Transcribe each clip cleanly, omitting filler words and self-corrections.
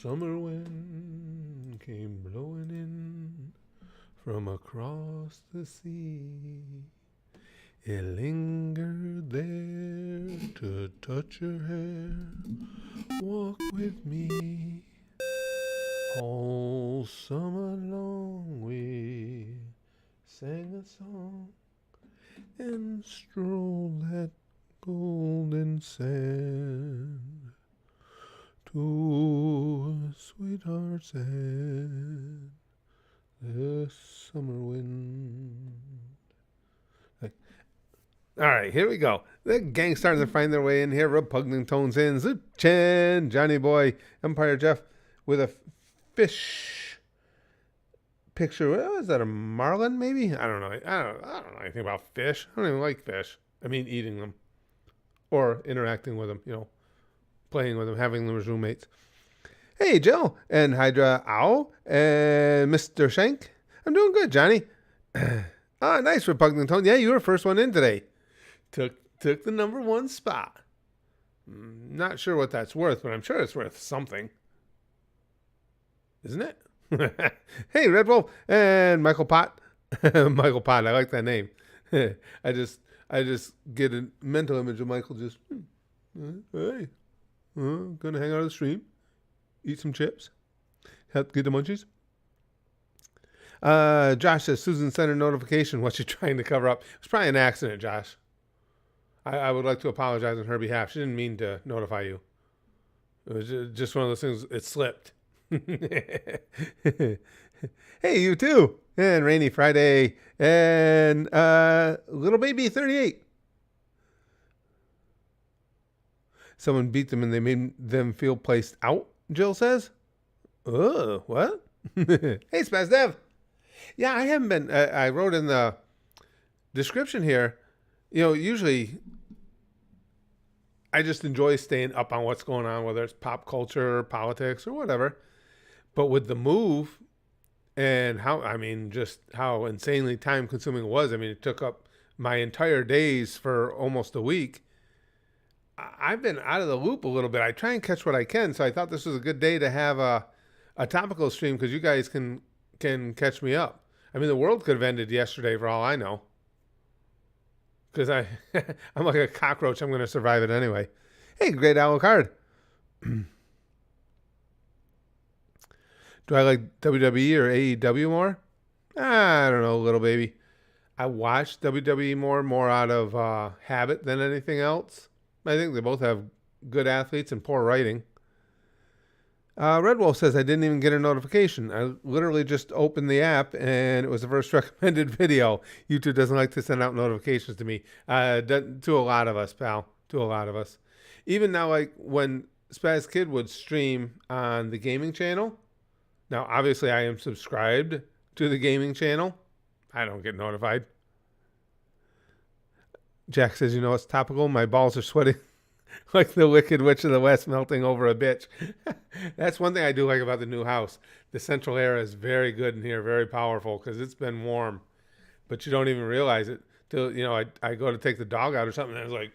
summer wind came blowing in from across the sea. It lingered there to touch your hair. Walk with me. All summer long we sang a song and strolled that golden sand to a sweetheart's hand. The summer wind. All right, here we go. The gang's starting to find their way in here. Repugnant tones in. Zoot Chen, Johnny Boy, Empire Jeff with a fish picture. What is that, a marlin maybe? I don't know. I don't know anything about fish. I don't even like fish. I mean eating them or interacting with them, playing with them, having them as roommates. Hey, Jill and Hydra Owl and Mr. Shank. I'm doing good, Johnny. Nice, Repugnant Tone. Yeah, you were the first one in today. Took the number one spot. Not sure what that's worth, but I'm sure it's worth something. Isn't it? Hey, Red Wolf and Michael Pot. Michael Pot, I like that name. I just get a mental image of Michael just, hey, gonna hang out on the stream, eat some chips, help get the munchies. Josh says, Susan sent a notification. What's she trying to cover up? It was probably an accident, Josh. I would like to apologize on her behalf. She didn't mean to notify you. It was just one of those things. It slipped. Hey, you too. And Rainy Friday. And Little Baby 38. Someone beat them and they made them feel placed out, Jill says. Oh, what? Hey, Spaz Dev. Yeah, I haven't been. I wrote in the description here, usually I just enjoy staying up on what's going on, whether it's pop culture, or politics, or whatever. But with the move and just how insanely time consuming it was, it took up my entire days for almost a week. I've been out of the loop a little bit. I try and catch what I can, so I thought this was a good day to have a topical stream because you guys can catch me up. The world could have ended yesterday for all I know. Because I'm like a cockroach. I'm going to survive it anyway. Hey, Great Owl Card. Do I like WWE or AEW more? I don't know, little baby. I watch WWE more out of habit than anything else. I think they both have good athletes and poor writing. Red Wolf says, I didn't even get a notification. I literally just opened the app, and it was the first recommended video. YouTube doesn't like to send out notifications to me. To a lot of us, pal. To a lot of us. Even now, like, when Spaz Kid would stream on the gaming channel, now, obviously, I am subscribed to the gaming channel. I don't get notified. Jack says, it's topical. My balls are sweating. Like the Wicked Witch of the West melting over a bitch. That's one thing I do like about the new house. The central air is very good in here, very powerful, because it's been warm. But you don't even realize it till, I go to take the dog out or something, and it's like,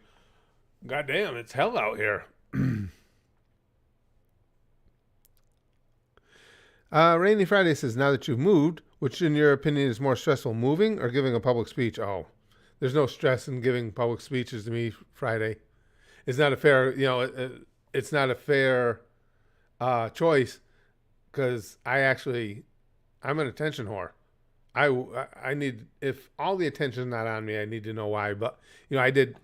God damn, it's hell out here. Rainy Friday says, now that you've moved, which in your opinion is more stressful, moving or giving a public speech? Oh, there's no stress in giving public speeches to me, Friday. It's not a fair, it's not a fair choice because I'm an attention whore. I need, if all the attention's not on me, I need to know why. But, I did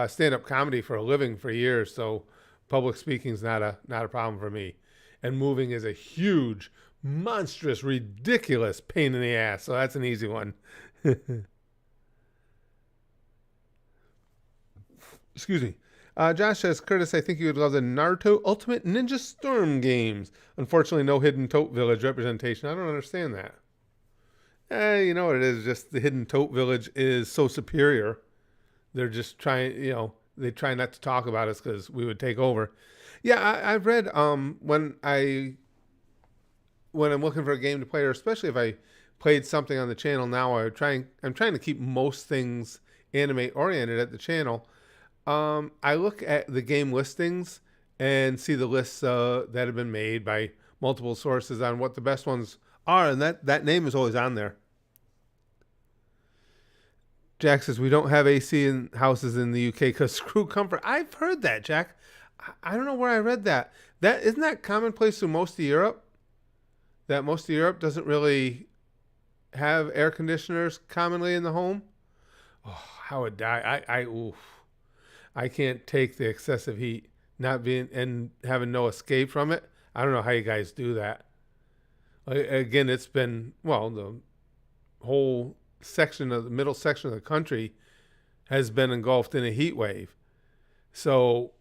stand-up comedy for a living for years, so public speaking's not a problem for me. And moving is a huge, monstrous, ridiculous pain in the ass. So that's an easy one. Excuse me. Josh says, Curtis, I think you would love the Naruto Ultimate Ninja Storm games. Unfortunately, no Hidden Tote Village representation. I don't understand that. You know what it is? Just the Hidden Tote Village is so superior. They're just trying, they try not to talk about us because we would take over. Yeah, I've read when I'm looking for a game to play, or especially if I played something on the channel now, I'm trying to keep most things anime oriented at the channel. I look at the game listings and see the lists that have been made by multiple sources on what the best ones are, and that name is always on there. Jack says we don't have AC in houses in the UK because screw comfort. I've heard that, Jack. I don't know where I read that. That isn't that commonplace through most of Europe. That most of Europe doesn't really have air conditioners commonly in the home. Oh, I would die. I can't take the excessive heat, not being and having no escape from it. I don't know how you guys do that. Again, it's been the whole section of the middle section of the country has been engulfed in a heat wave. So,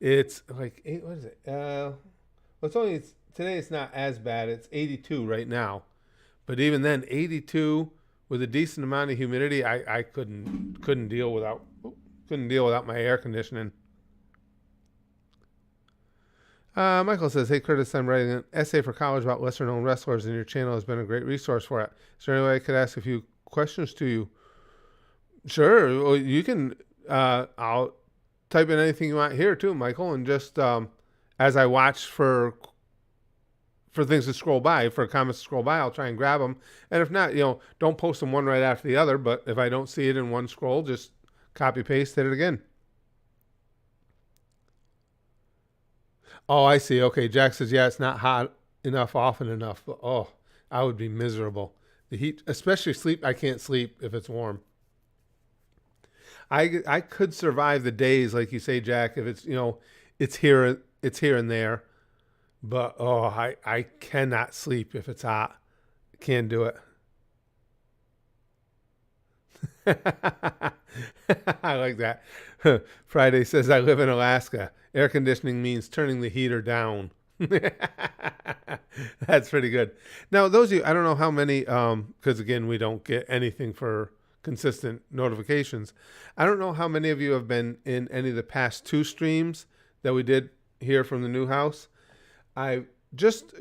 it's like what is it? It's only today. It's not as bad. It's 82 right now, but even then, 82 with a decent amount of humidity, I couldn't deal without my air conditioning. Michael says, "Hey Curtis, I'm writing an essay for college about lesser known wrestlers, and your channel has been a great resource for it. Is there any way I could ask a few questions to you?" Sure, well, you can. I'll type in anything you want here too, Michael, and just as I watch for things to scroll by, for comments to scroll by, I'll try and grab them. And if not, don't post them one right after the other. But if I don't see it in one scroll, just copy paste it again. Oh, I see. Okay, Jack says, yeah, it's not hot enough often enough. But, I would be miserable. The heat, especially sleep, I can't sleep if it's warm. I could survive the days, like you say, Jack, if it's, it's here and there. But, I cannot sleep if it's hot. Can't do it. I like that. Friday says, I live in Alaska. Air conditioning means turning the heater down. That's pretty good. Now, those of you, I don't know how many, because again, we don't get anything for consistent notifications. I don't know how many of you have been in any of the past 2 streams that we did here from the new house. I just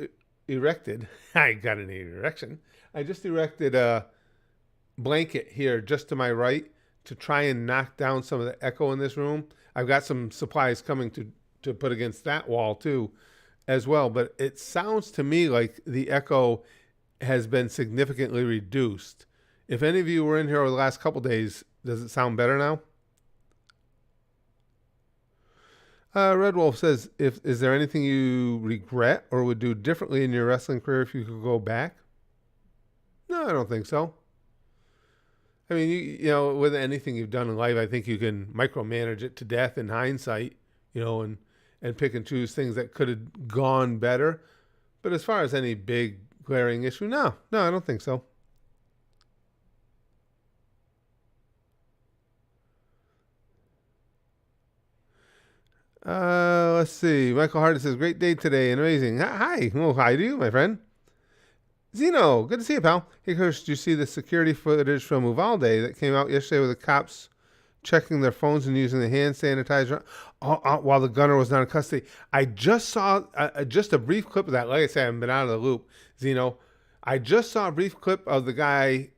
erected, I got an erection. I just erected a blanket here just to my right to try and knock down some of the echo in this room. I've got some supplies coming to put against that wall too as well, but it sounds to me like the echo has been significantly reduced. If any of you were in here over the last couple days, does it sound better now? Red Wolf says, is there anything you regret or would do differently in your wrestling career if you could go back? No, I don't think so. I mean, you with anything you've done in life, I think you can micromanage it to death in hindsight, and pick and choose things that could have gone better. But as far as any big glaring issue, no, I don't think so. Let's see. Michael Hardy says, great day today and amazing. Hi. Well, hi to you, my friend. Zeno, good to see you, pal. Hey, Chris, did you see the security footage from Uvalde that came out yesterday with the cops checking their phones and using the hand sanitizer while the gunner was not in custody? I just saw just a brief clip of that. Like I said, I haven't been out of the loop, Zeno. I just saw a brief clip of the guy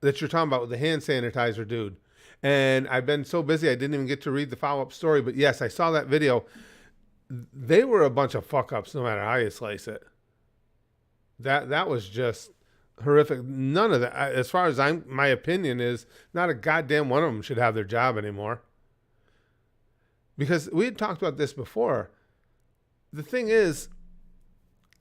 that you're talking about with the hand sanitizer dude. And I've been so busy I didn't even get to read the follow-up story. But yes, I saw that video. They were a bunch of fuck-ups no matter how you slice it. That was just horrific. None of that, as far as my opinion is, not a goddamn one of them should have their job anymore. Because we had talked about this before. The thing is,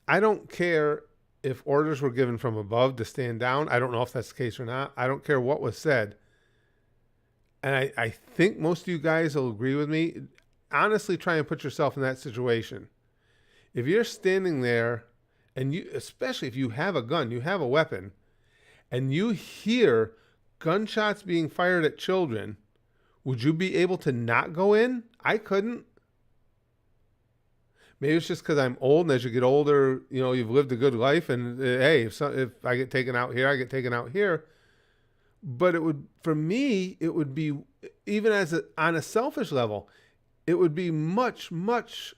I don't care if orders were given from above to stand down. I don't know if that's the case or not. I don't care what was said. And I think most of you guys will agree with me. Honestly, try and put yourself in that situation. If you're standing there, and especially if you have a gun, you have a weapon, and you hear gunshots being fired at children, would you be able to not go in? I couldn't. Maybe it's just because I'm old, and as you get older, you've lived a good life, and hey, if I get taken out here, I get taken out here. But for me, it would be, even on a selfish level, it would be much, much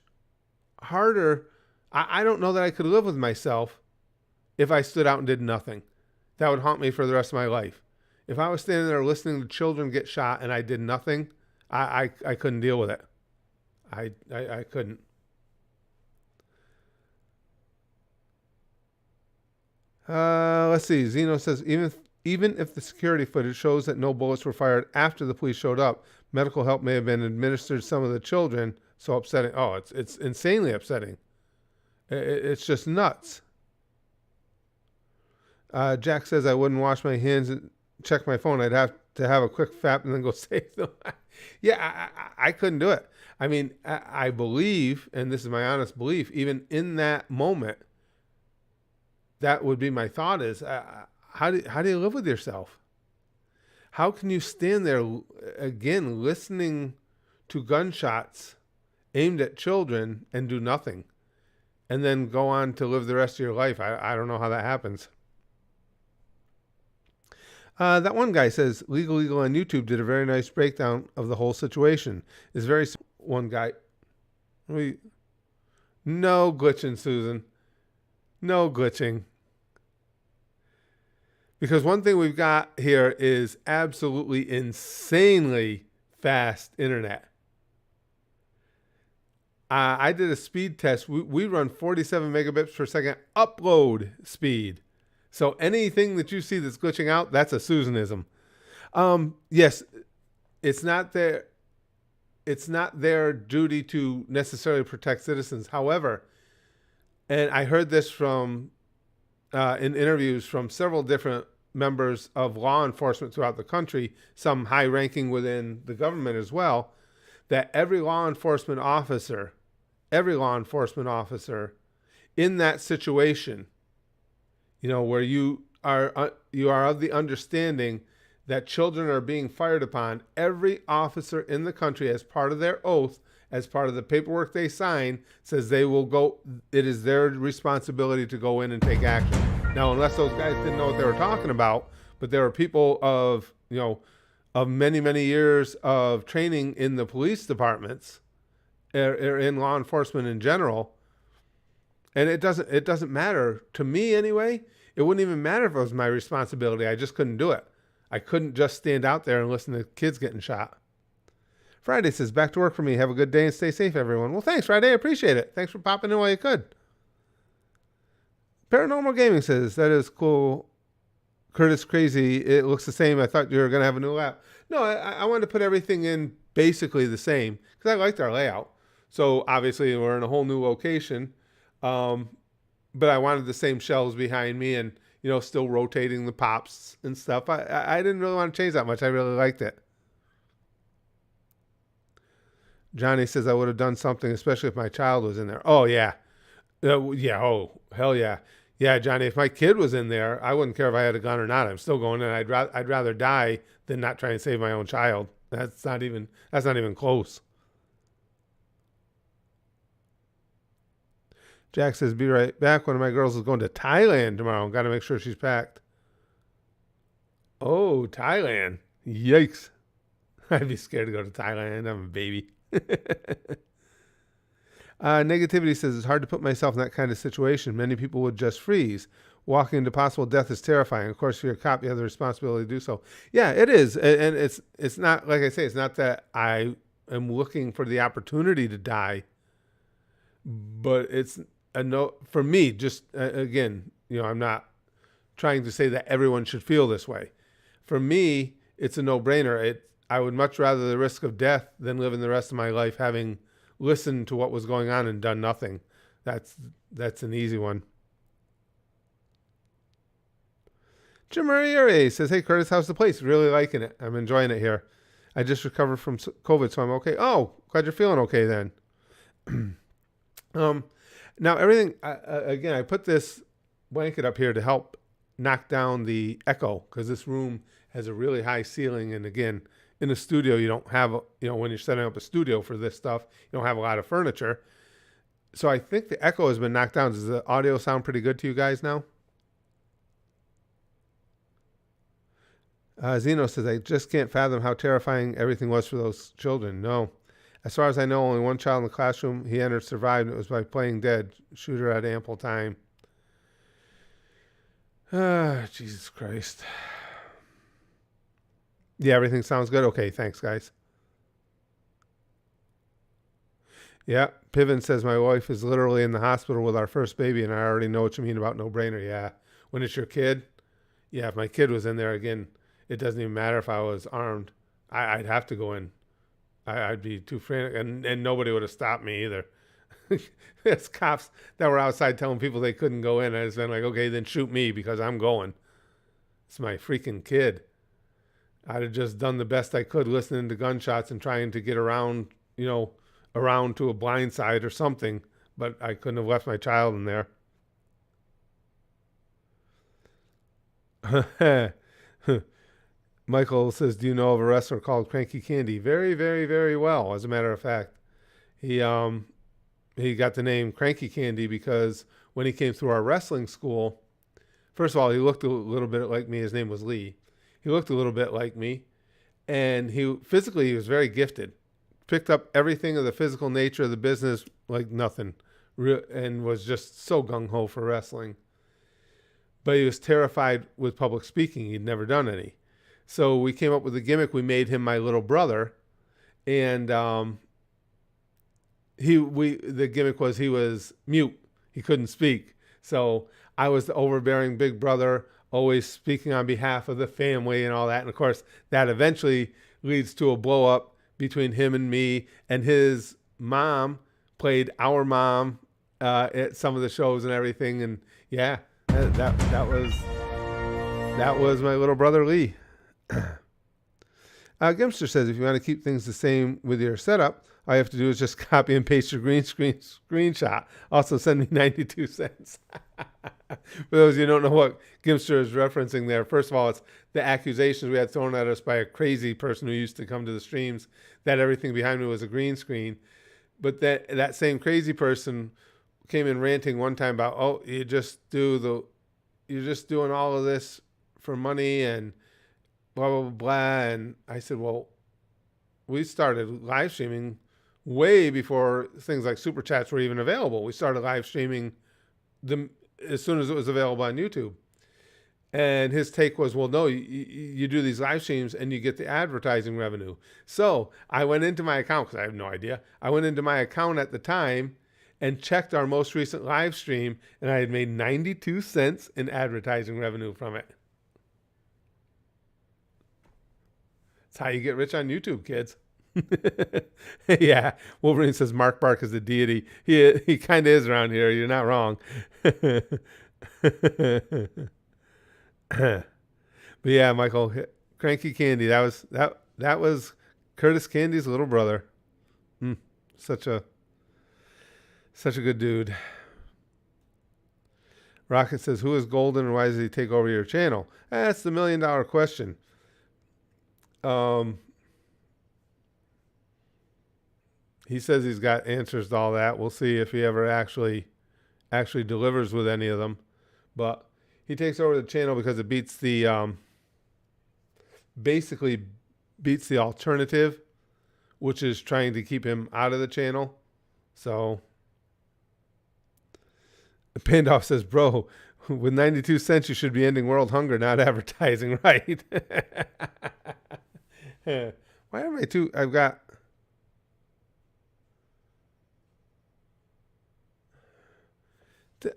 harder. I don't know that I could live with myself if I stood out and did nothing. That would haunt me for the rest of my life. If I was standing there listening to children get shot and I did nothing, I couldn't deal with it. I couldn't. Let's see. Zeno says even if the security footage shows that no bullets were fired after the police showed up, medical help may have been administered to some of the children. So upsetting. Oh, it's insanely upsetting. It's just nuts. Jack says I wouldn't wash my hands and check my phone. I'd have to have a quick fap and then go save them. Yeah, I couldn't do it. I mean, I believe, and this is my honest belief, even in that moment, that would be my thought is, how do you live with yourself? How can you stand there, again, listening to gunshots aimed at children and do nothing? And then go on to live the rest of your life? I don't know how that happens. That one guy says, Legal Eagle on YouTube did a very nice breakdown of the whole situation. It's very... One guy... No glitching, Susan. No glitching. Because one thing we've got here is absolutely insanely fast internet. I did a speed test. We run 47 megabits per second upload speed. So anything that you see that's glitching out, that's a Susanism. Yes, it's not their duty to necessarily protect citizens. However, and I heard this from in interviews from several different members of law enforcement throughout the country, some high-ranking within the government as well, that every law enforcement officer in that situation, where you are of the understanding that children are being fired upon, every officer in the country, as part of their oath, as part of the paperwork they sign, says they will go, it is their responsibility to go in and take action. Now, unless those guys didn't know what they were talking about, but there are people of many, many years of training in the police departments, or in law enforcement in general, and it doesn't matter to me anyway. It wouldn't even matter if it was my responsibility. I just couldn't do it. I couldn't just stand out there and listen to kids getting shot. Friday says, back to work for me. Have a good day and stay safe, everyone. Well, thanks, Friday. I appreciate it. Thanks for popping in while you could. Paranormal Gaming says, that is cool. Curtis Crazy, it looks the same. I thought you were going to have a new layout. No, I wanted to put everything in basically the same because I liked our layout. So obviously we're in a whole new location. But I wanted the same shelves behind me and, still rotating the pops and stuff. I didn't really want to change that much. I really liked it. Johnny says I would have done something, especially if my child was in there. Oh, yeah. Yeah. Oh, hell yeah. Yeah, Johnny, if my kid was in there, I wouldn't care if I had a gun or not. I'm still going in. I'd rather die than not try and save my own child. That's not even close. Jack says, be right back. One of my girls is going to Thailand tomorrow. Got to make sure she's packed. Oh, Thailand. Yikes. I'd be scared to go to Thailand. I'm a baby. Negativity says, it's hard to put myself in that kind of situation. Many people would just freeze. Walking into possible death is terrifying. Of course, if you're a cop, you have the responsibility to do so. Yeah, it is. And it's not, like I say, it's not that I am looking for the opportunity to die, but it's a no for me. Just again, I'm not trying to say that everyone should feel this way. For me, it's a no-brainer. I would much rather the risk of death than living the rest of my life having listened to what was going on and done nothing. That's an easy one. Jim Murray says, hey, Curtis, how's the place? Really liking it. I'm enjoying it here. I just recovered from COVID, so I'm okay. Oh, glad you're feeling okay then. Now, everything, again, I put this blanket up here to help knock down the echo because this room has a really high ceiling. And again, in a studio, you don't have, when you're setting up a studio for this stuff, you don't have a lot of furniture. So I think the echo has been knocked down. Does the audio sound pretty good to you guys now? Zeno says, I just can't fathom how terrifying everything was for those children. No. As far as I know, only one child in the classroom he entered survived, and it was by playing dead. Shooter had ample time. Jesus Christ. Yeah, everything sounds good? Okay, thanks, guys. Yeah. Piven says my wife is literally in the hospital with our first baby, and I already know what you mean about no brainer. Yeah. When it's your kid, yeah. If my kid was in there again, it doesn't even matter if I was armed. I'd have to go in. I'd be too frantic, and nobody would have stopped me either. There's cops that were outside telling people they couldn't go in. I was been like, okay, then shoot me because I'm going. It's my freaking kid. I'd have just done the best I could listening to gunshots and trying to get around, around to a blind side or something. But I couldn't have left my child in there. Michael says, do you know of a wrestler called Cranky Candy? Very, very, very well. As a matter of fact, he got the name Cranky Candy because when he came through our wrestling school, first of all, he looked a little bit like me. His name was Lee. He looked a little bit like me, and he was very gifted. Picked up everything of the physical nature of the business like nothing, and was just so gung-ho for wrestling. But he was terrified with public speaking. He'd never done any. So we came up with a gimmick. We made him my little brother, and the gimmick was he was mute. He couldn't speak. So I was the overbearing big brother, always speaking on behalf of the family and all that. And of course, that eventually leads to a blow up between him and me. And his mom played our mom at some of the shows and everything. And yeah, that was my little brother Lee. Gimster says, if you want to keep things the same with your setup, all you have to do is just copy and paste your green screen screenshot. Also send me 92 cents. For those of you who don't know what Gimster is referencing there, first of all, it's the accusations we had thrown at us by a crazy person who used to come to the streams that everything behind me was a green screen. But that same crazy person came in ranting one time about, oh, you're just doing all of this for money and blah, blah, blah. And I said, well, we started live streaming way before things like Super Chats were even available. We started live streaming as soon as it was available on YouTube. And his take was, well, no, you do these live streams and you get the advertising revenue. So I went into my account, because I have no idea. I went into my account at the time and checked our most recent live stream, and I had made 92 cents in advertising revenue from it. That's how you get rich on YouTube, kids. Yeah, Wolverine says Mark Bark is a deity. He kind of is around here. You're not wrong. But yeah, Michael, Cranky Candy. That was Curtis Candy's little brother. Such a good dude. Rocket says, who is Golden and why does he take over your channel? That's the $1 million question. He says he's got answers to all that. We'll see if he ever actually delivers with any of them. But he takes over the channel because it beats the basically beats the alternative, which is trying to keep him out of the channel. So Pandoff says, bro, with 92 cents, you should be ending world hunger, not advertising, right? Why am I too? I've got.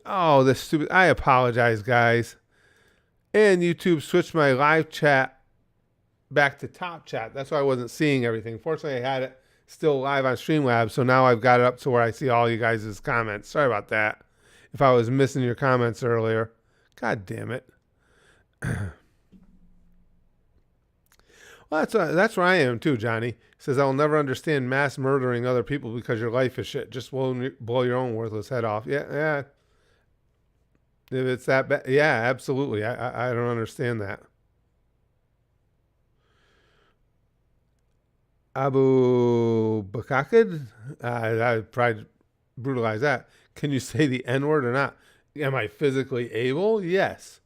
Oh, this stupid. I apologize, guys. And YouTube switched my live chat back to top chat. That's why I wasn't seeing everything. Fortunately, I had it still live on Streamlabs, so now I've got it up to where I see all you guys' comments. Sorry about that. If I was missing your comments earlier. God damn it. Well, that's where I am too, Johnny. He says, I'll never understand mass murdering other people because your life is shit. Just blow your own worthless head off. Yeah. If it's that bad, yeah, absolutely. I don't understand that. Abu Bakakid? I'd probably brutalize that. Can you say the N-word or not? Am I physically able? Yes.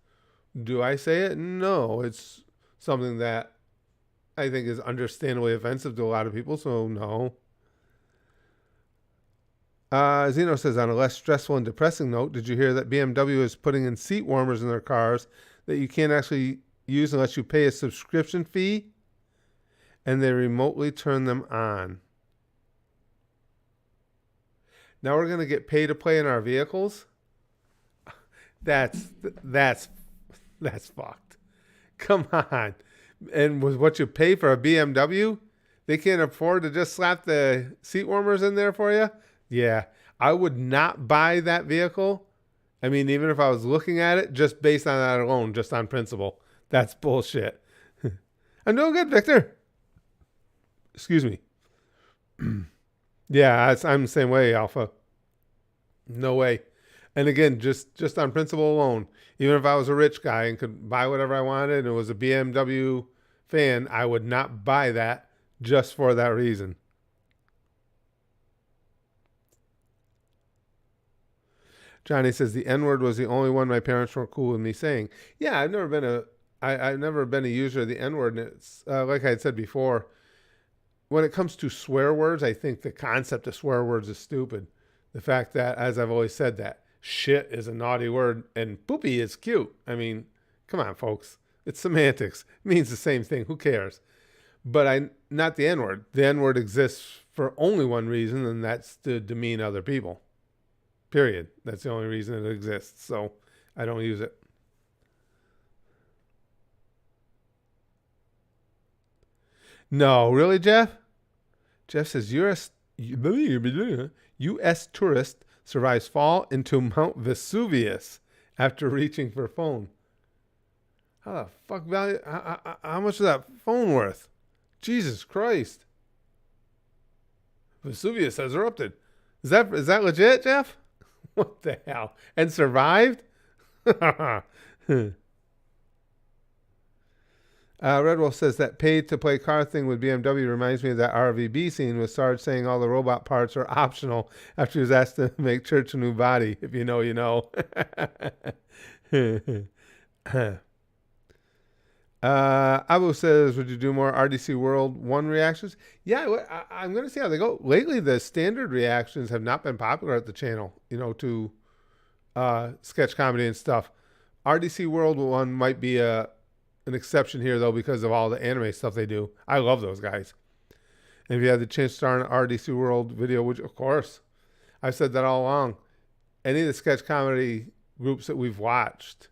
Do I say it? No. It's something that I think is understandably offensive to a lot of people, so no. Zeno says, on a less stressful and depressing note, did you hear that BMW is putting in seat warmers in their cars that you can't actually use unless you pay a subscription fee and they remotely turn them on? Now we're gonna get pay to play in our vehicles. That's fucked. Come on. And with what you pay for a BMW, they can't afford to just slap the seat warmers in there for you. Yeah, I would not buy that vehicle. I mean, even if I was looking at it, just based on that alone, just on principle. That's bullshit. I'm doing good, Victor. Excuse me. Yeah, I'm the same way, Alpha. No way. And again, just on principle alone, even if I was a rich guy and could buy whatever I wanted and was a BMW fan, I would not buy that just for that reason. Johnny says the N-word was the only one my parents weren't cool with me saying. Yeah, I've never been a user of the N-word. And it's like I had said before, when it comes to swear words, I think the concept of swear words is stupid. The fact that, as I've always said, that shit is a naughty word and poopy is cute. I mean, come on, folks. It's semantics. It means the same thing. Who cares? But not the N-word. The N-word exists for only one reason, and that's to demean other people. Period. That's the only reason it exists. So I don't use it. No, really, Jeff? Jeff says U.S. tourist survives fall into Mount Vesuvius after reaching for phone. How the fuck value? How much is that phone worth? Jesus Christ! Vesuvius has erupted. Is that legit, Jeff? What the hell? And survived? Redwolf says that paid to play car thing with BMW reminds me of that RVB scene with Sarge saying all the robot parts are optional after he was asked to make Church a new body. If you know, you know. Abu says, would you do more RDC World 1 reactions? Yeah, I'm going to see how they go. Lately, the standard reactions have not been popular at the channel, to sketch comedy and stuff. RDC World 1 might be an exception here, though, because of all the anime stuff they do. I love those guys. And if you had the chance to start an RDC World video, which, of course, I've said that all along, any of the sketch comedy groups that we've watched,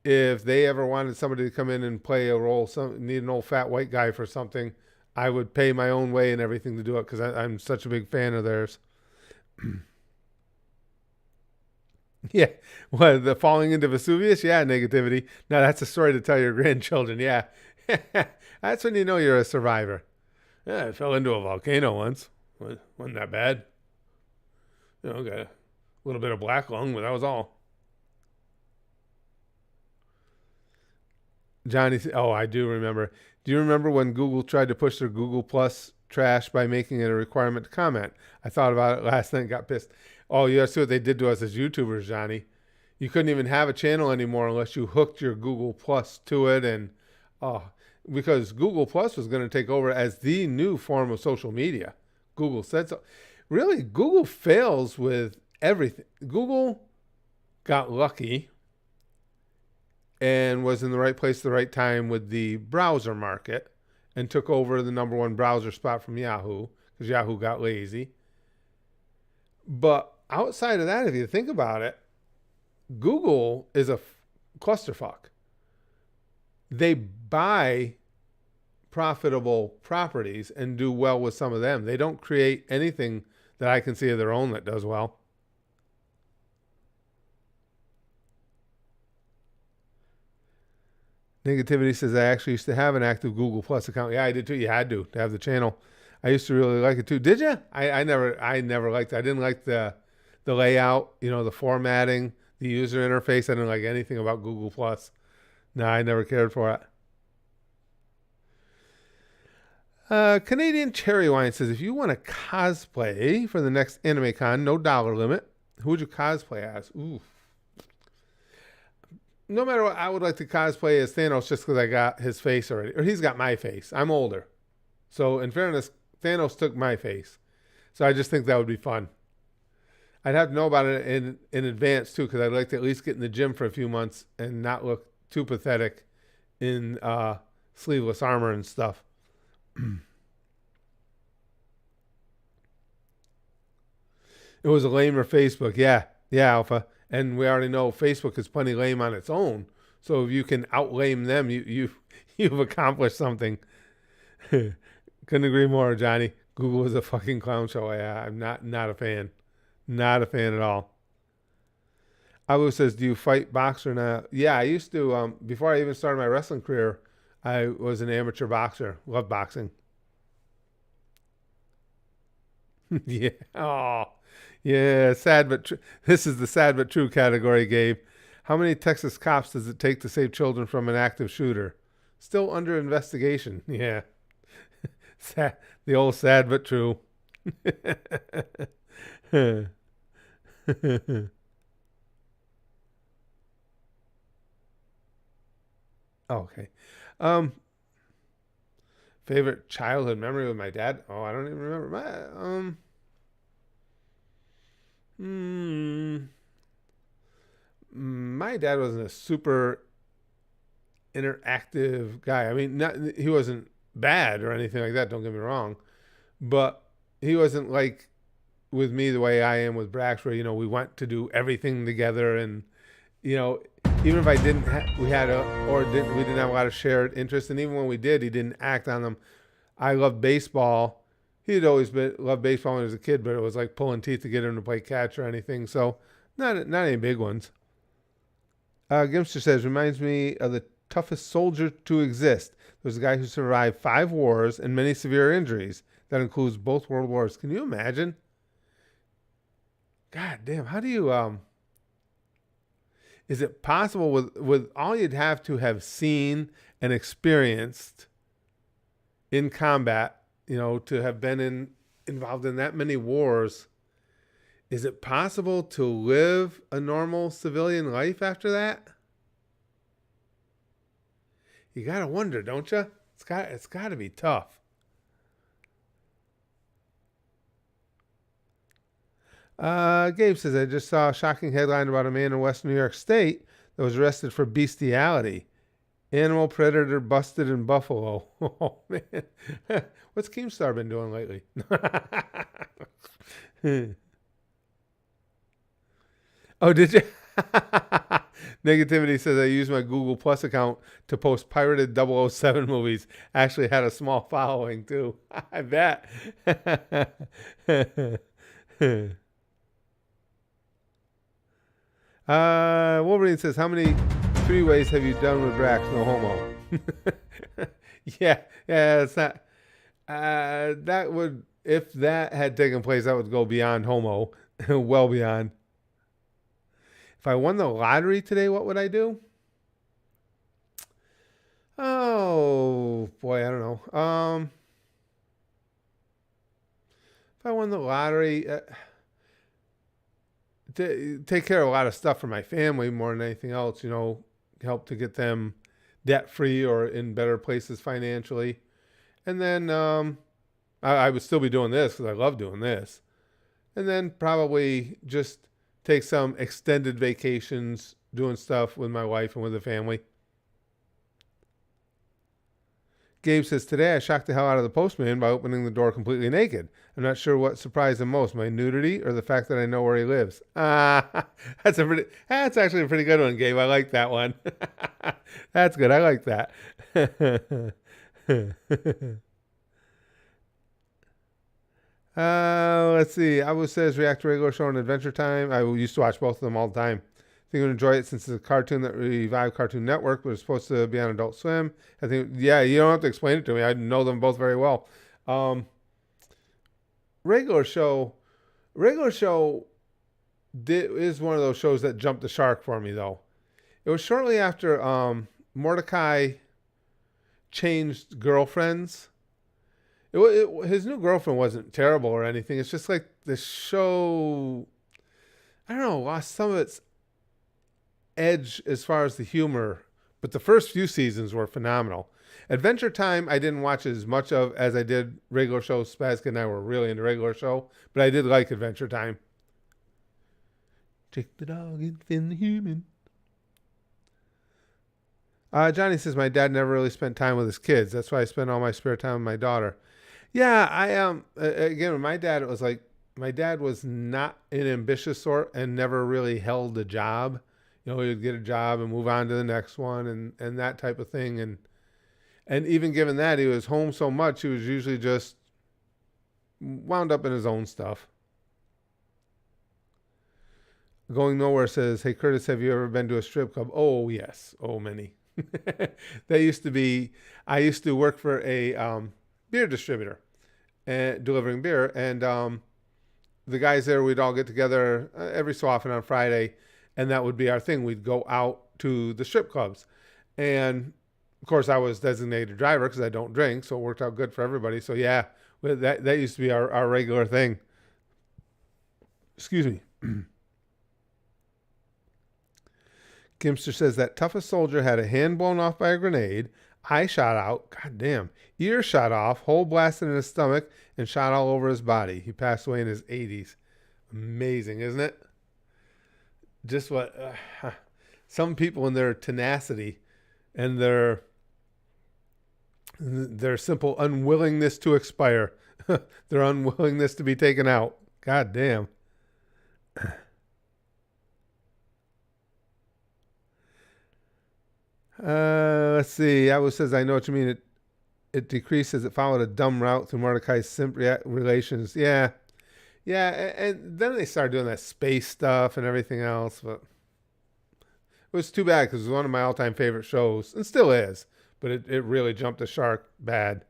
if they ever wanted somebody to come in and play a role, need an old fat white guy for something, I would pay my own way and everything to do it because I'm such a big fan of theirs. Yeah. What, the falling into Vesuvius? Yeah, negativity. Now that's a story to tell your grandchildren. Yeah. That's when you know you're a survivor. Yeah, I fell into a volcano once. Wasn't that bad. Got a little bit of black lung, but that was all. Johnny, I do remember. Do you remember when Google tried to push their Google Plus trash by making it a requirement to comment? I thought about it last night and got pissed. Oh, you see what they did to us as YouTubers, Johnny. You couldn't even have a channel anymore unless you hooked your Google Plus to it. And because Google Plus was going to take over as the new form of social media. Google said so. Really, Google fails with everything. Google got lucky and was in the right place at the right time with the browser market and took over the number one browser spot from Yahoo because Yahoo got lazy. But outside of that, if you think about it, Google is a clusterfuck. They buy profitable properties and do well with some of them. They don't create anything that I can see of their own that does well. Negativity says I actually used to have an active Google Plus account. Yeah, I did too. You had to have the channel. I used to really like it too. Did you? I never liked it. I didn't like the layout, the formatting, the user interface. I didn't like anything about Google Plus. No, I never cared for it. Canadian Cherry Wine says, if you want to cosplay for the next Anime Con, no dollar limit, who would you cosplay as? Ooh. No matter what, I would like to cosplay as Thanos just because I got his face already. Or he's got my face. I'm older. So, in fairness, Thanos took my face. So, I just think that would be fun. I'd have to know about it in advance, too, because I'd like to at least get in the gym for a few months and not look too pathetic in sleeveless armor and stuff. It was a lamer Facebook. Yeah. Yeah, Alpha. And we already know Facebook is plenty lame on its own. So if you can outlame them, you've accomplished something. Couldn't agree more, Johnny. Google is a fucking clown show. Yeah, I'm not a fan. Not a fan at all. Abu says, do you fight boxer now? Yeah, I used to. Before I even started my wrestling career, I was an amateur boxer. Loved boxing. Yeah. Oh, yeah. Sad but true. This is the sad but true category, Gabe. How many Texas cops does it take to save children from an active shooter? Still under investigation. Yeah. Sad, the old sad but true. Okay. Um, Favorite childhood memory with my dad? Oh, I don't even remember. Hmm, my dad wasn't a super interactive guy. I mean, he wasn't bad or anything like that. Don't get me wrong, but he wasn't like with me the way I am with Brax, where we went to do everything together, and you know, even if I didn't, we didn't have a lot of shared interests, and even when we did, he didn't act on them. I loved baseball. He'd always loved baseball when he was a kid, but it was like pulling teeth to get him to play catch or anything. So not any big ones. Gimster says, reminds me of the toughest soldier to exist. There's a guy who survived 5 wars and many severe injuries. That includes both world wars. Can you imagine? God damn, how do you is it possible with all you'd have to have seen and experienced in combat, to have been involved in that many wars? Is it possible to live a normal civilian life after that? You gotta wonder, don't you? It's gotta be tough. Gabe says, I just saw a shocking headline about a man in West New York State that was arrested for bestiality. Animal predator busted in Buffalo. Oh, man. What's Keemstar been doing lately? Oh, did you? Negativity says, I use my Google Plus account to post pirated 007 movies. Actually had a small following, too. I bet. Wolverine says, how many 3-ways have you done with Brax? No homo. Yeah, it's not. That would, if that had taken place, that would go beyond homo. Well beyond. If I won the lottery today, what would I do? Oh, boy, I don't know. If I won the lottery, take care of a lot of stuff for my family more than anything else, help to get them debt free or in better places financially. And then I would still be doing this because I love doing this. And then probably just take some extended vacations doing stuff with my wife and with the family. Gabe says, today I shocked the hell out of the postman by opening the door completely naked. I'm not sure what surprised him most, my nudity or the fact that I know where he lives. That's actually a pretty good one, Gabe. I like that one. That's good. I like that. Let's see. Abu says, react to regular show and Adventure Time. I used to watch both of them all the time. I think you'll enjoy it since it's a cartoon that revived Cartoon Network, but it's supposed to be on Adult Swim. I think, yeah, you don't have to explain it to me. I know them both very well. Regular show is one of those shows that jumped the shark for me, though. It was shortly after Mordecai changed girlfriends. His new girlfriend wasn't terrible or anything. It's just like the show, I don't know, lost some of its edge as far as the humor, but the first few seasons were phenomenal. Adventure Time I didn't watch as much of as I did regular show. Spazka and I were really into regular show, but I did like Adventure Time. Take the dog and fin the human. Johnny says, my dad never really spent time with his kids. That's why I spend all my spare time with my daughter. Yeah, I again, with my dad, it was like my dad was not an ambitious sort and never really held a job. He would get a job and move on to the next one and that type of thing. And even given that, he was home so much, he was usually just wound up in his own stuff. Going Nowhere says, hey, Curtis, have you ever been to a strip club? Oh, yes. Oh, many. I used to work for a beer distributor and delivering beer. And the guys there, we'd all get together every so often on Friday. And that would be our thing. We'd go out to the strip clubs. And, of course, I was designated driver because I don't drink. So it worked out good for everybody. So, yeah, that used to be our regular thing. Excuse me. Gimster says that toughest soldier had a hand blown off by a grenade, eye shot out, goddamn, ear shot off, hole blasted in his stomach, and shot all over his body. He passed away in his 80s. Amazing, isn't it? Just what some people in their tenacity and their simple unwillingness to expire, their unwillingness to be taken out. God damn. Let's see. Always says, I know what you mean. It decreases. It followed a dumb route through Mordecai's simp relations. Yeah. Yeah. And then they started doing that space stuff and everything else. But it was too bad because it was one of my all-time favorite shows and still is. But it really jumped the shark bad.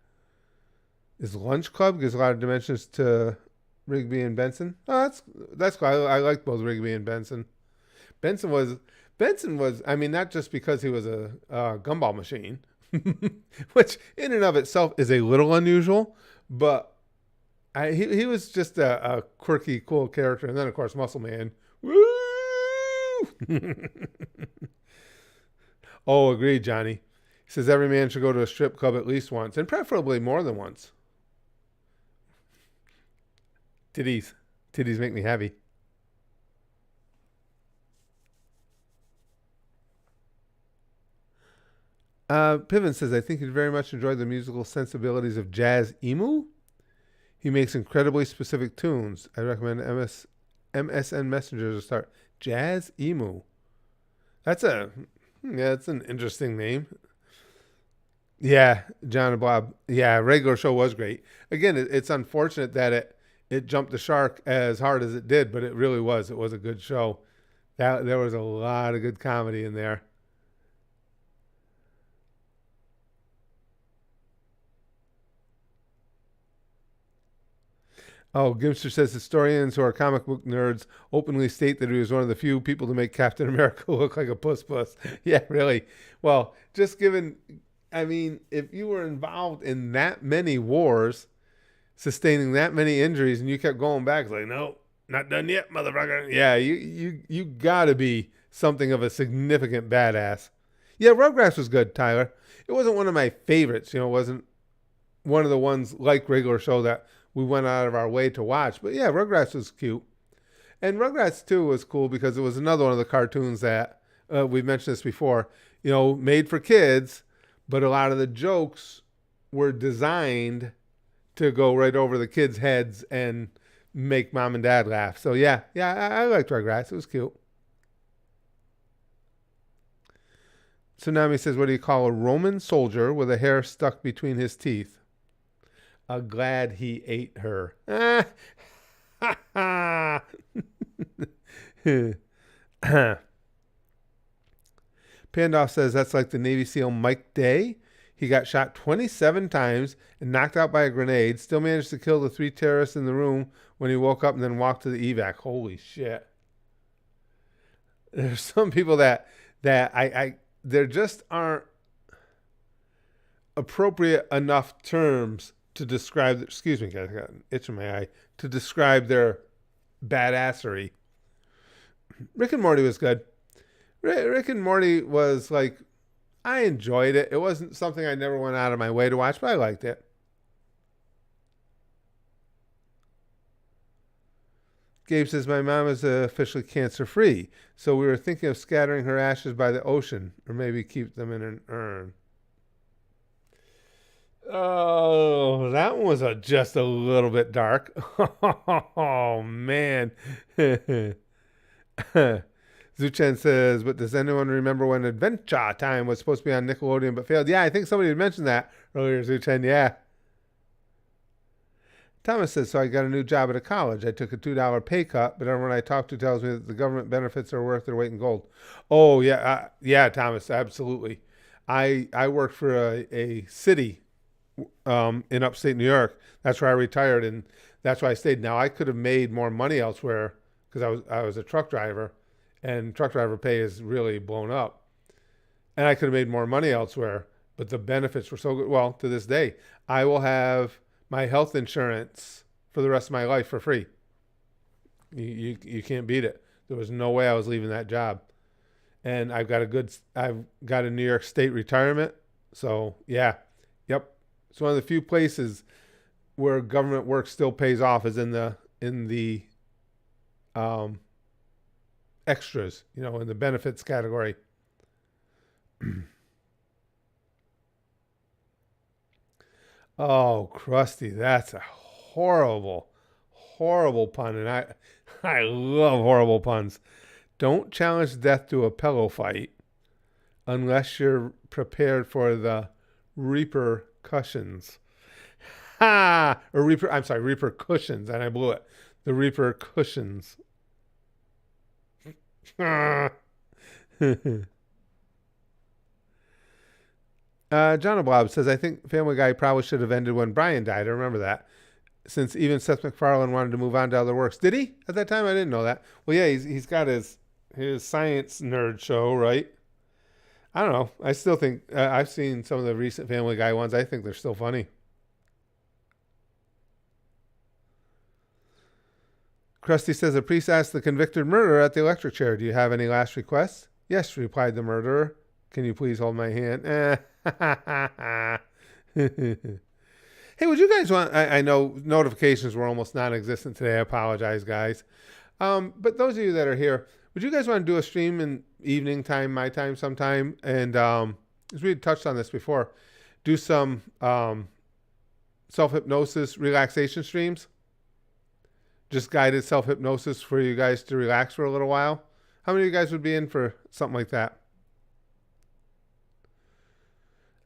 Is Lunch Club gives a lot of dimensions to Rigby and Benson. Oh, that's cool. I like both Rigby and Benson. Benson was, I mean, not just because he was a gumball machine, which in and of itself is a little unusual, but he was just a quirky, cool character. And then, of course, Muscle Man. Woo! Oh, agreed, Johnny. He says every man should go to a strip club at least once, and preferably more than once. Titties make me happy. Piven says, I think he'd very much enjoy the musical sensibilities of Jazz Emu. He makes incredibly specific tunes. I recommend MSN Messenger to start. Jazz Emu. That's an interesting name. Yeah, John and Bob. Yeah, regular show was great. Again, it's unfortunate that it jumped the shark as hard as it did, but it really was. It was a good show. There was a lot of good comedy in there. Oh, Gimster says historians who are comic book nerds openly state that he was one of the few people to make Captain America look like a puss. Yeah, really. Well, just given, I mean, if you were involved in that many wars, sustaining that many injuries, and you kept going back, it's like, no, not done yet, motherfucker. Yeah, you gotta be something of a significant badass. Yeah, Rugrats was good, Tyler. It wasn't one of my favorites. It wasn't one of the ones like regular show that we went out of our way to watch. But yeah, Rugrats was cute. And Rugrats 2 was cool because it was another one of the cartoons that, we've mentioned this before, made for kids, but a lot of the jokes were designed to go right over the kids' heads and make mom and dad laugh. So yeah, I liked Rugrats. It was cute. Tsunami says, what do you call a Roman soldier with a hair stuck between his teeth? Glad he ate her. Pandoff says that's like the Navy SEAL Mike Day. He got shot 27 times and knocked out by a grenade. Still managed to kill the 3 terrorists in the room when he woke up and then walked to the evac. Holy shit. There's some people that there just aren't appropriate enough terms to describe, excuse me, guys, I got an itch in my eye, to describe their badassery. Rick and Morty was good. Rick and Morty was like, I enjoyed it. It wasn't something I never went out of my way to watch, but I liked it. Gabe says, my mom is officially cancer-free, so we were thinking of scattering her ashes by the ocean, or maybe keep them in an urn. Oh, that one was just a little bit dark. Oh man. Zuchen says, but does anyone remember when Adventure Time was supposed to be on Nickelodeon but failed? Yeah, I think somebody had mentioned that earlier, Zuchen. Yeah. Thomas says, so I got a new job at a college. I took a $2 pay cut, but everyone I talk to tells me that the government benefits are worth their weight in gold. Oh, yeah. Yeah, Thomas, absolutely. I worked for a city in upstate New York. That's where I retired, and that's why I stayed. Now, I could have made more money elsewhere because I was a truck driver, and truck driver pay is really blown up. And I could have made more money elsewhere, but the benefits were so good. Well, to this day, I will have my health insurance for the rest of my life for free. You can't beat it. There was no way I was leaving that job. And I've got a New York State retirement. So yeah. Yep. It's one of the few places where government work still pays off is in the extras, in the benefits category. Oh, Krusty, that's a horrible, horrible pun, and I love horrible puns. Don't challenge death to a pillow fight unless you're prepared for the repercussions. Ha! I'm sorry, repercussions, and I blew it. The repercussions. John Blob says, I think Family Guy probably should have ended when Brian died. I remember that. Since even Seth MacFarlane wanted to move on to other works. Did he? At that time, I didn't know that. Well, yeah, he's got his science nerd show, right? I don't know. I still think, I've seen some of the recent Family Guy ones. I think they're still funny. Krusty says, a priest asked the convicted murderer at the electric chair, do you have any last requests? Yes, replied the murderer. Can you please hold my hand? Hey, would you guys want, I know notifications were almost non-existent today. I apologize, guys. But those of you that are here, would you guys want to do a stream in evening time, my time sometime? And as we had touched on this before, do some self-hypnosis relaxation streams. Just guided self-hypnosis for you guys to relax for a little while. How many of you guys would be in for something like that?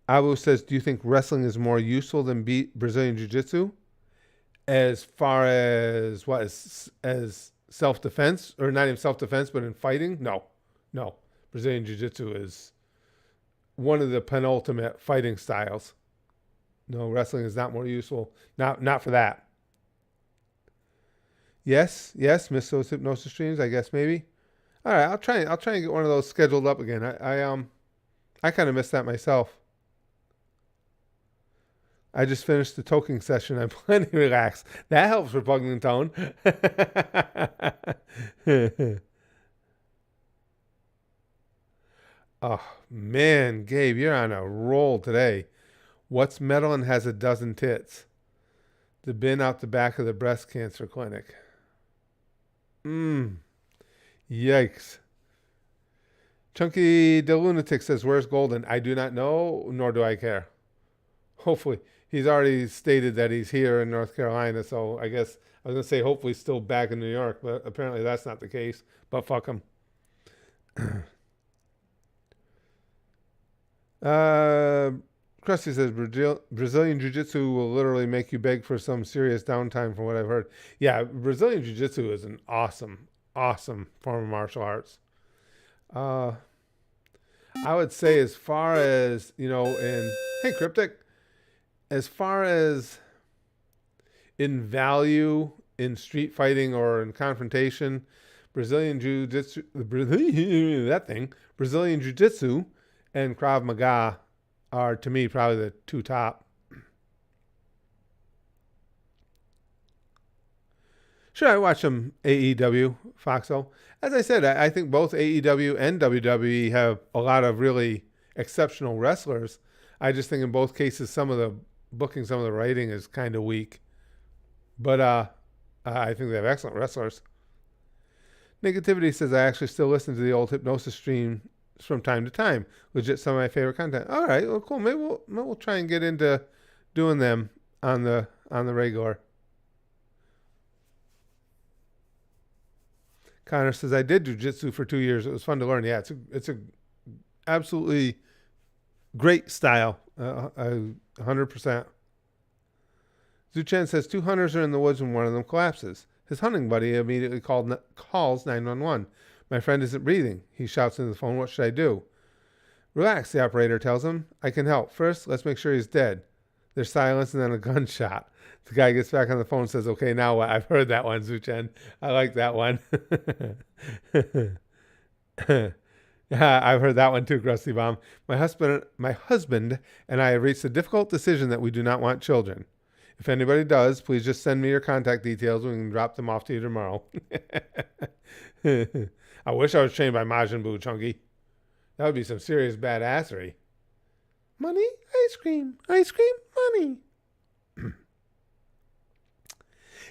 Abu says, do you think wrestling is more useful than Brazilian Jiu-Jitsu? As far as what? As self-defense? Or not even self-defense, but in fighting? No. Brazilian Jiu-Jitsu is one of the penultimate fighting styles. No, wrestling is not more useful. Not for that. Yes, miss those hypnosis streams, I guess maybe. All right, I'll try and get one of those scheduled up again. I kind of missed that myself. I just finished the toking session. I'm plenty relaxed. That helps for Pugling Tone. Oh, man, Gabe, you're on a roll today. What's metal and has a dozen tits? The bin out the back of the breast cancer clinic. Yikes. Chunky the Lunatic says, where's Golden? I do not know, nor do I care. Hopefully. He's already stated that he's here in North Carolina, so I guess I was going to say hopefully still back in New York, but apparently that's not the case. But fuck him. Krusty says, Brazilian Jiu-Jitsu will literally make you beg for some serious downtime from what I've heard. Yeah, Brazilian Jiu-Jitsu is an awesome, awesome form of martial arts. I would say as far as, hey, Cryptic, as far as in value in street fighting or in confrontation, Brazilian Jiu-Jitsu, Brazilian Jiu-Jitsu and Krav Maga are, to me, probably the two top. Sure, I watch some AEW, Foxo. As I said, I think both AEW and WWE have a lot of really exceptional wrestlers. I just think in both cases, some of the booking, some of the writing is kind of weak. But I think they have excellent wrestlers. Negativity says, I actually still listen to the old hypnosis stream from time to time. Legit some of my favorite content. All right, well, cool. Maybe we'll try and get into doing them on the regular. Connor says, I did Jiu Jitsu for 2 years. It was fun to learn. Yeah, it's a absolutely great style. 100%. Zuchen says, 2 hunters are in the woods when one of them collapses. His hunting buddy immediately calls 911. My friend isn't breathing. He shouts into the phone, what should I do? Relax, the operator tells him. I can help. First, let's make sure he's dead. There's silence and then a gunshot. The guy gets back on the phone and says, okay, now what? I've heard that one, Zuchen. I like that one. Yeah, I've heard that one too, Krusty Bomb. My husband and I have reached a difficult decision that we do not want children. If anybody does, please just send me your contact details. We can drop them off to you tomorrow. I wish I was trained by Majin Buu, Chunky. That would be some serious badassery. Money, ice cream, money.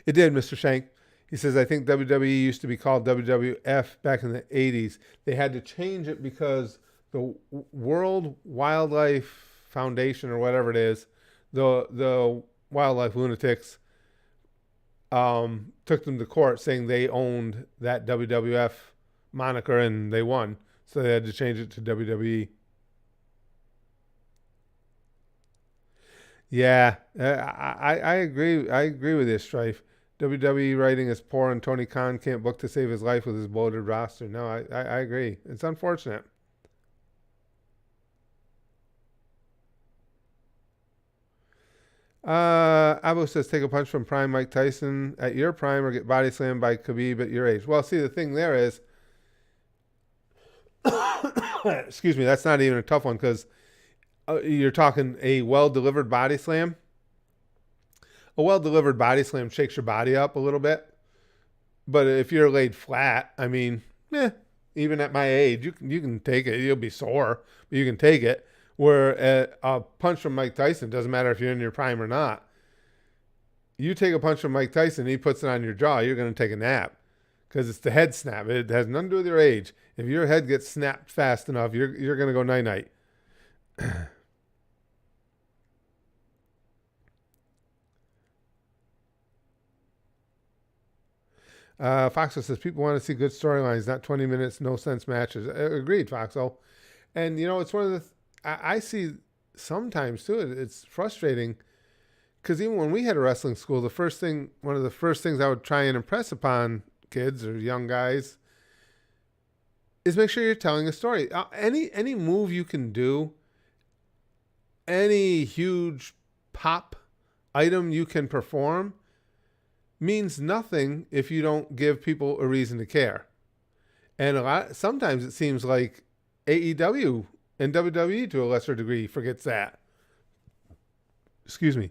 It did, Mr. Shank. He says, I think WWE used to be called WWF back in the 80s. They had to change it because the World Wildlife Foundation or whatever it is, the wildlife lunatics, took them to court saying they owned that WWF moniker and they won. So they had to change it to WWE. Yeah, I agree. I agree with this, Strife. WWE writing is poor and Tony Khan can't book to save his life with his bloated roster. No, I agree. It's unfortunate. Abu says, take a punch from prime Mike Tyson at your prime or get body slammed by Khabib at your age. Well, see, the thing there is, excuse me, that's not even a tough one because you're talking a well-delivered body slam. A well-delivered body slam shakes your body up a little bit. But if you're laid flat, I mean, even at my age, you can take it. You'll be sore, but you can take it. Where a punch from Mike Tyson, doesn't matter if you're in your prime or not. You take a punch from Mike Tyson, he puts it on your jaw, you're going to take a nap. Because it's the head snap. It has nothing to do with your age. If your head gets snapped fast enough, you're going to go night-night. Foxo says, people want to see good storylines, not 20 minutes, no sense matches. Agreed, Foxo. And, it's one of the... I see sometimes, too, it's frustrating because even when we had a wrestling school, one of the first things I would try and impress upon kids or young guys is make sure you're telling a story. Any move you can do, any huge pop item you can perform means nothing if you don't give people a reason to care. And sometimes it seems like AEW and WWE, to a lesser degree, forgets that. Excuse me.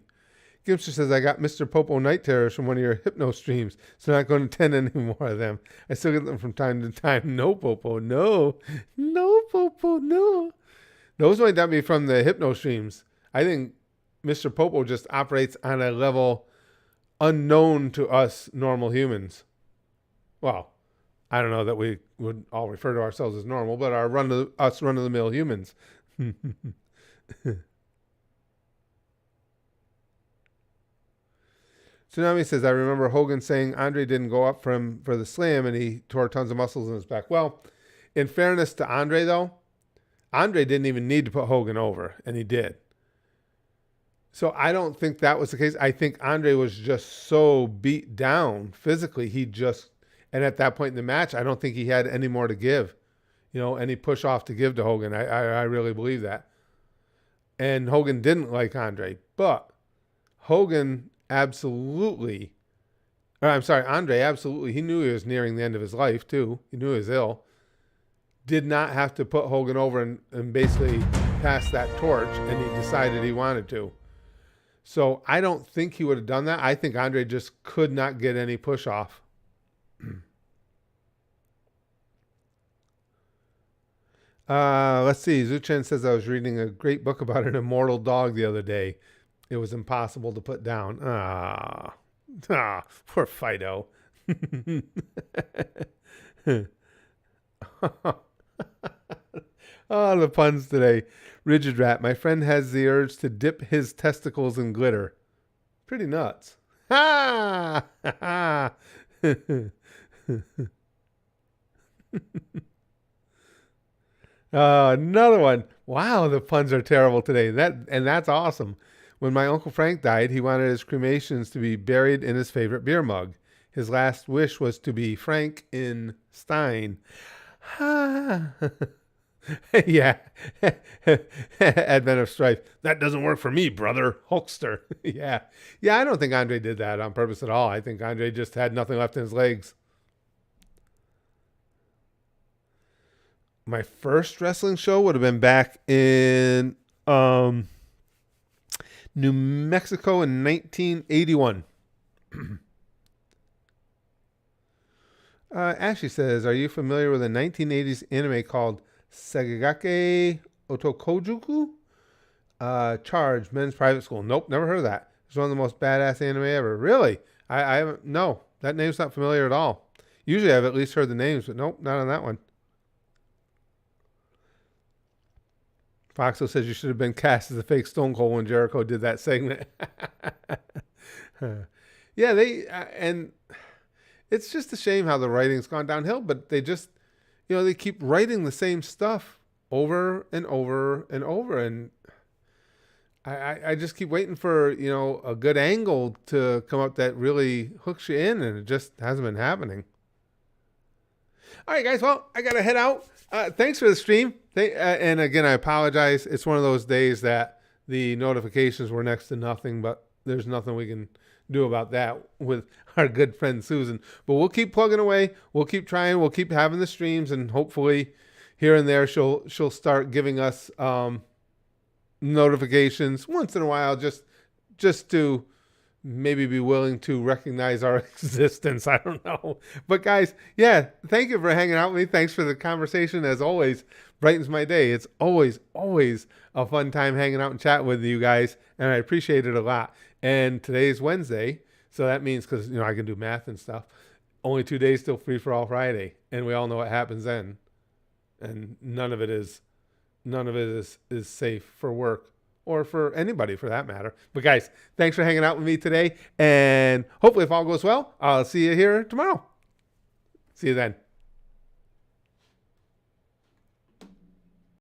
Gimster says, I got Mr. Popo Night Terrors from one of your hypno streams, so I'm not going to attend any more of them. I still get them from time to time. No, Popo, no. No, Popo, no. Those might not be from the hypno streams. I think Mr. Popo just operates on a level unknown to us normal humans. Well, I don't know that we would all refer to ourselves as normal, but our run-of-the-mill humans. Tsunami says, I remember Hogan saying Andre didn't go up for the slam and he tore tons of muscles in his back. Well, in fairness to Andre, though, Andre didn't even need to put Hogan over, and he did. So I don't think that was the case. I think Andre was just so beat down physically. And at that point in the match, I don't think he had any more to give, any push off to give to Hogan. I really believe that. And Hogan didn't like Andre, but Andre absolutely, he knew he was nearing the end of his life too. He knew he was ill. Did not have to put Hogan over and basically pass that torch, and he decided he wanted to. So I don't think he would have done that. I think Andre just could not get any push off. Let's see. Zuchen says, I was reading a great book about an immortal dog the other day. It was impossible to put down. Poor Fido. Oh, the puns today. Rigid Rat. My friend has the urge to dip his testicles in glitter. Pretty nuts. Ha! Ha! Another one. Wow, the puns are terrible today. That's awesome. When my Uncle Frank died, he wanted his cremations to be buried in his favorite beer mug. His last wish was to be Frank in Stein. Ha! Yeah. Advent of Strife. That doesn't work for me, brother. Hulkster. Yeah. Yeah, I don't think Andre did that on purpose at all. I think Andre just had nothing left in his legs. My first wrestling show would have been back in New Mexico in 1981. Ashley says, are you familiar with a 1980s anime called Sagagake Otokojuku? Charge, men's private school. Nope, never heard of that. It's one of the most badass anime ever. Really? I haven't, no, that name's not familiar at all. Usually I've at least heard the names, but nope, not on that one. Foxo says you should have been cast as a fake Stone Cold when Jericho did that segment. Yeah, and it's just a shame how the writing's gone downhill, but they just, they keep writing the same stuff over and over and over. And I just keep waiting for, a good angle to come up that really hooks you in, and it just hasn't been happening. All right, guys. Well, I got to head out. Thanks for the stream. And again, I apologize. It's one of those days that the notifications were next to nothing, but there's nothing we can do about that with our good friend Susan. But we'll keep plugging away. We'll keep trying. We'll keep having the streams, and hopefully here and there she'll start giving us notifications once in a while, just to maybe be willing to recognize our existence. I don't know. But guys, yeah, thank you for hanging out with me. Thanks for the conversation. As always, brightens my day. It's always a fun time hanging out and chatting with you guys, and I appreciate it a lot. And today's Wednesday, so that means, because I can do math and stuff, only 2 days till Free for All Friday, and we all know what happens then. And none of it is safe for work, or for anybody for that matter. But guys, thanks for hanging out with me today. And hopefully if all goes well, I'll see you here tomorrow. See you then.